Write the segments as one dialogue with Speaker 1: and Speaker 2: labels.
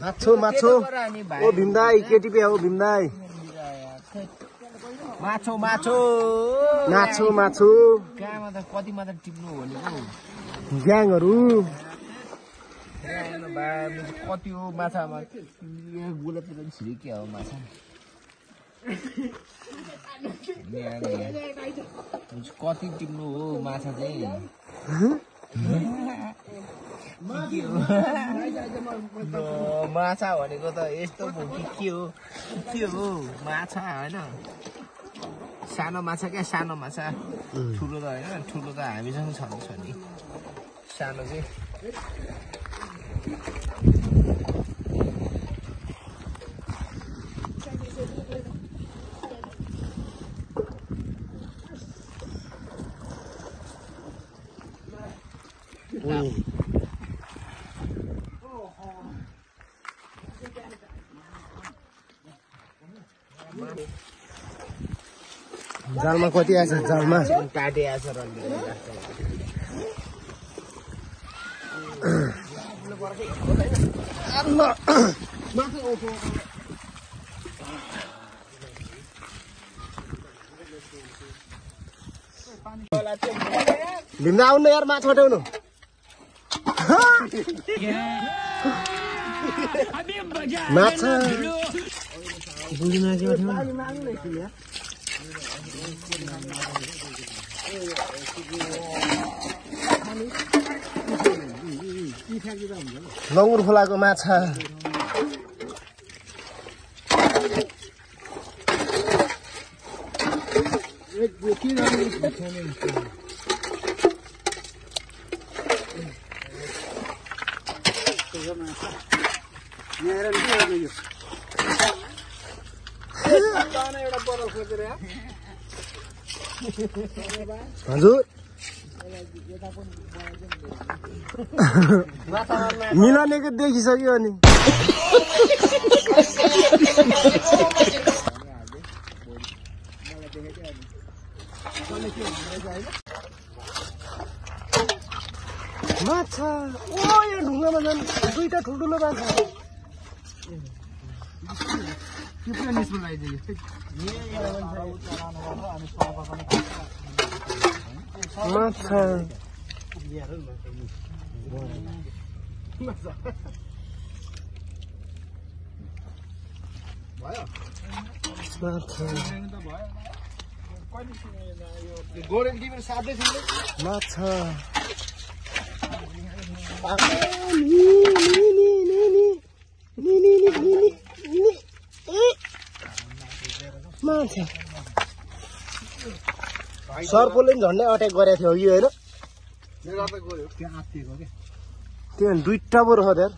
Speaker 1: माछो माछो ओ भीमदाई केटीपी हो भीमदाई
Speaker 2: माछो माछो
Speaker 1: माछो माछो
Speaker 2: कहाँमा त कति मात्र टिप्नु भनेको
Speaker 1: ग्याङहरु
Speaker 2: कति हो माछामा गोलातिर छिरिके हो माछा कति टिप्नु हो माछा चाहिँ माछा भनेको त यस्तो हो कि के हो माछा होइन सानो माछा क्या सानो माछा ठुलो त होइन ठुलो त हामीसँग छँदैछ नि सानो चाहिँ
Speaker 1: जालमा कति आछ जालमा
Speaker 2: काटे आछ रन्डी
Speaker 1: भीमदा आउनु यार माछा उठाउनु माछा बुझ्न के लङ्गुर खोलाको माछा हजुर मिलानेको देखिसक्यो अनि माछा ओ यहाँ ढुङ्गामा झन् दुईटा ठुल्ठुलो माछा माछा माछा माछा सर्पले पनि झन्डै अट्याक गरेको थियो कि होइन त्यहाँ दुईटा पो रह यार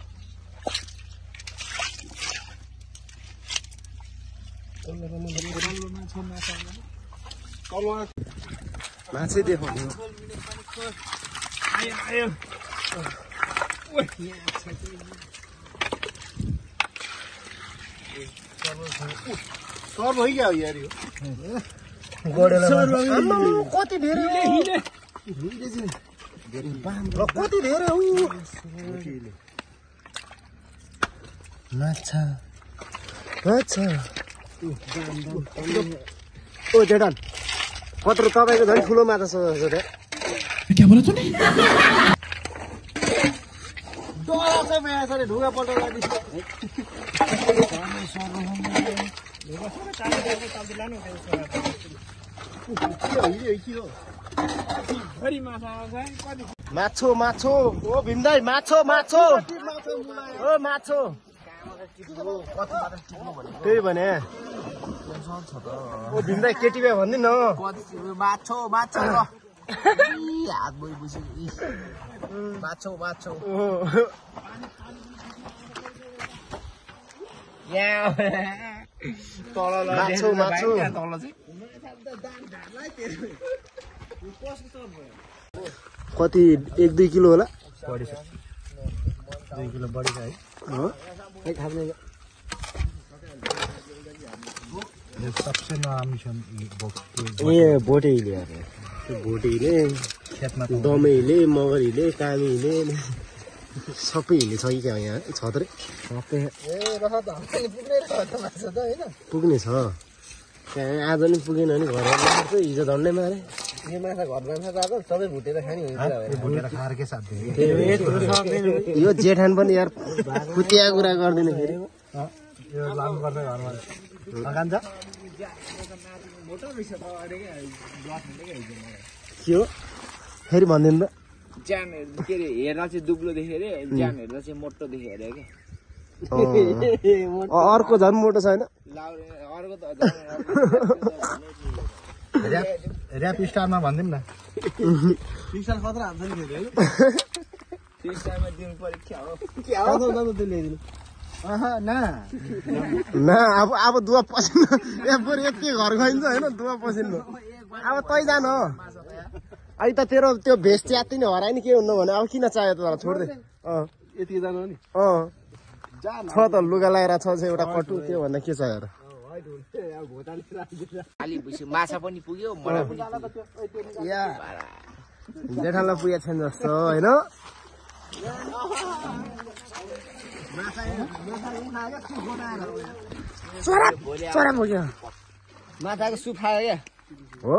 Speaker 1: माछै देखाउने सर्प हो क्या यार यो कति धेरै कति धेरै हो माछा माछा ओ जेडन कत्रो तपाईँको झन् ठुलो माछा छ
Speaker 3: क्या बोला तूने
Speaker 1: ढुङ्गा पल्टाउँदा माछो माछो ओ भीमदाई माछो माछो ओ माछो त्यही भने ओ भीमदाई केटीबे भन्दिन
Speaker 2: माछो माछो हात बोइबुझ्यो माछो माछो
Speaker 1: माछो माछो
Speaker 2: तल चाहिँ
Speaker 1: कति 1-2 किलो होला
Speaker 3: बढी छ 2 किलो बढी छ है सबसे नराम्रो छ
Speaker 1: ए बोटेले अरे त्यो बोटेले
Speaker 3: खेतमा
Speaker 1: दमेले मगरीले कामीले सबै हिँड्ने छ कि क्या यहाँ छत्रै सबै पुग्ने छ त्यहाँ आज नि पुगेन भने घर मार्छ हिजो झन्डै मारे
Speaker 2: यो माछा घर माछा गएको सबै भुटेर खाने हुन्छ
Speaker 3: भुटेर खाएर के साथ
Speaker 1: यो जेठान पनि यार कुतिया कुरा गर्दिने फेरि
Speaker 3: यो लानु पर्छ घरमा कान्छ
Speaker 1: के हो फेरि भनिदिनु त
Speaker 2: ज्यान के अरे हेर्दा चाहिँ दुब्लो देख्यो अरे ज्यान हेर्दा चाहिँ मोटो देख्यो अरे क्या
Speaker 1: अर्को झन् मोटो छैन
Speaker 2: अर्को त
Speaker 3: ऱ्याप स्टारमा भनिदिउँ न
Speaker 2: टिस्टारमा दिनु परीक्षा हो
Speaker 1: ना अब दुवा पसिन्न बरु यति घर गइन्छ होइन दुवा पसिन्न अब तै जान हो अहिले त तेरो त्यो भेष च्याति नै हरायो नि के हुनु भने अब किन चाहियो त छोड्दै
Speaker 3: यति जानु नि
Speaker 1: छ त लुगा लगाएर छ एउटा कटु त्यो भन्दा के चाहियो र
Speaker 2: खाली भुसी माछा पनि पुग्यो मलाई पनि
Speaker 1: या जेठालाई पुगेको छैन जस्तो होइन चरा पुग्यो
Speaker 2: माछाको सुप खायो क्या
Speaker 1: हो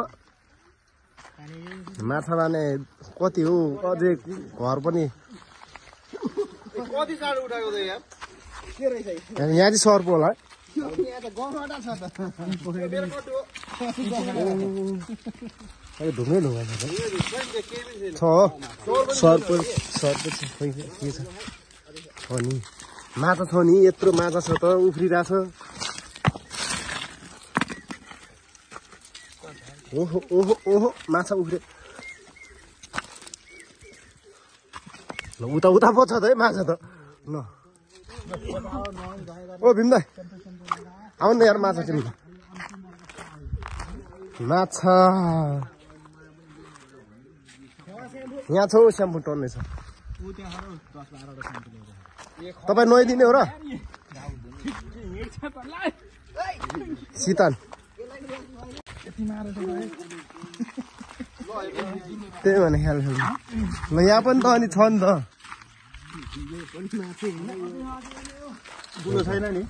Speaker 1: माछा लाने कति हो अझै घर पनि
Speaker 3: कति चाँडो उठाएको त यहाँ
Speaker 1: यहाँ चाहिँ सर्प होला है ढुङ्गै ढुङ्गा छ सर्प सर्प के छ नि माछा छ नि यत्रो माछा छ त उफ्रिरहेछ ओहो ओहो ओहो माछा उफ्रे ल उता उता पो छ त है माछा त ल ओ भीम दाइ आउनु न यार माछा किन माछा यहाँ छ स्याम्पू टन्ने छ तपाईँ नुहाइदिने हो र सितान त्यही भने ख्याल ल यहाँ पनि त अनि छ नि त
Speaker 3: छैन नि